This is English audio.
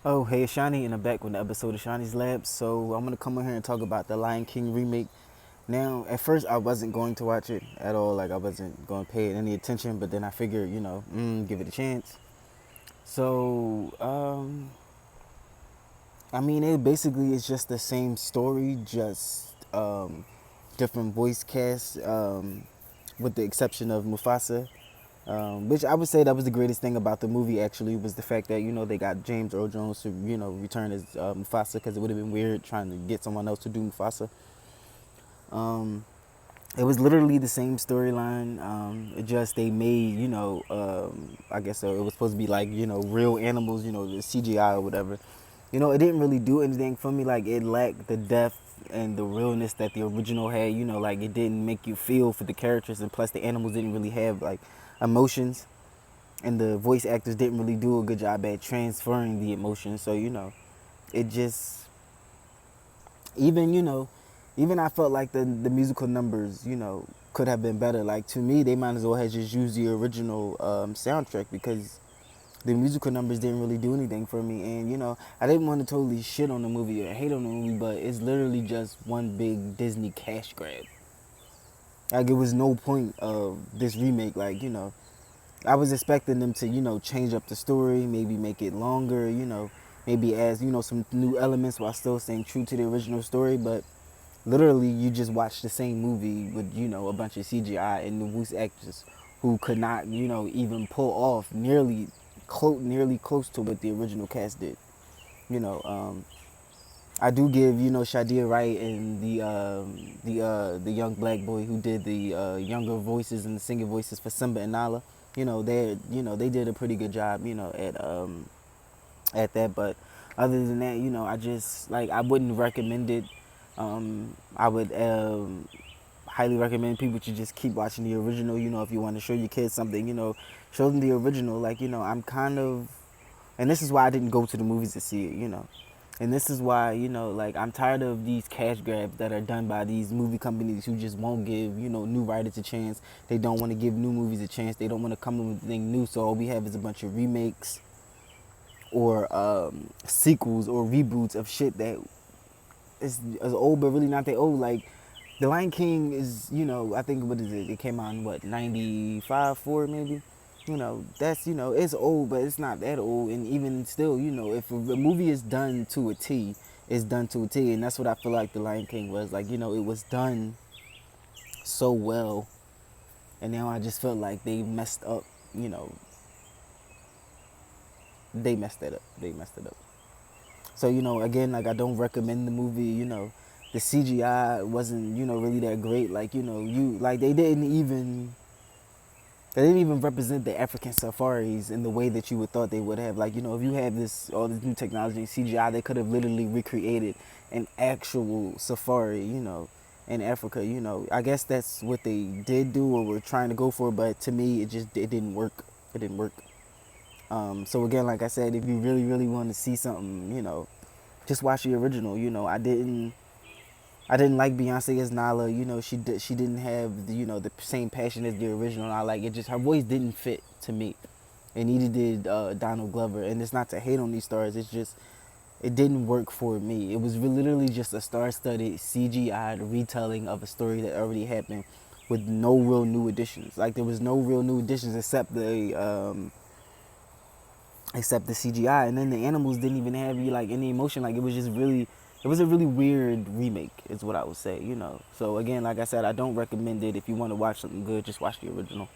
Oh, hey, it's Shawnee, and I'm back with the episode of Shawnee's Lab. So I'm gonna come on here and talk about the Lion King remake. Now, at first, I wasn't going to watch it at all. Like I wasn't going to pay it any attention. But then I figured, give it a chance. So, I mean, it basically is just the same story, just different voice cast, with the exception of Mufasa. Which I would say that was the greatest thing about the movie. Actually, was the fact that they got James Earl Jones to return as Mufasa, because it would have been weird trying to get someone else to do Mufasa. Um, it was literally the same storyline. It just they made I guess it was supposed to be like real animals, the CGI or whatever. It didn't really do anything for me. Like it lacked the depth and the realness that the original had. Like it didn't make you feel for the characters, and plus the animals didn't really have like emotions, and the voice actors didn't really do a good job at transferring the emotion. So it just even even I felt like the musical numbers could have been better. Like to me, they might as well have just used the original soundtrack, because the musical numbers didn't really do anything for me. And I didn't want to totally shit on the movie or hate on the movie, but it's literally just one big Disney cash grab. Like it was no point of this remake. Like I was expecting them to, change up the story, maybe make it longer, maybe add, some new elements while still staying true to the original story. But literally, you just watch the same movie with, a bunch of CGI and the voice actors who could not, even pull off nearly close to what the original cast did. You know, I do give, Shadia Wright and the young black boy who did the younger voices and the singing voices for Simba and Nala. They did a pretty good job, at that. But other than that, I just like I wouldn't recommend it. I would highly recommend people to just keep watching the original. If you want to show your kids something, show them the original. Like I'm kind of, and this is why I didn't go to the movies to see it. And this is why, like I'm tired of these cash grabs that are done by these movie companies who just won't give, new writers a chance. They don't want to give new movies a chance. They don't want to come up with anything new. So all we have is a bunch of remakes or sequels or reboots of shit that is old but really not that old. Like The Lion King is, I think, what is it? It came out in what, 95, 4 maybe? That's, it's old, but it's not that old. And even still, if a movie is done to a T, it's done to a T. And that's what I feel like The Lion King was. Like, it was done so well. And now I just felt like they messed up, you know, they messed that up. They messed it up. So, again, like I don't recommend the movie, the CGI wasn't, really that great. Like, like they didn't even represent the African safaris in the way that you would thought they would have. Like, if you have all this new technology and CGI, they could have literally recreated an actual safari, in Africa. I guess that's what they did do or were trying to go for, but to me, it didn't work. It didn't work. So again, like I said, if you really, really want to see something, just watch the original. I didn't like Beyonce as Nala. She didn't have the same passion as the original. I like it. Just her voice didn't fit to me, and neither did Donald Glover. And it's not to hate on these stars. It's just it didn't work for me. It was literally just a star-studded CGI retelling of a story that already happened, with no real new additions. Like there was no real new additions except the CGI, and then the animals didn't even have like any emotion. Like it was just really, it was a really weird remake, is what I would say. So again, like I said, I don't recommend it. If you want to watch something good, just watch the original.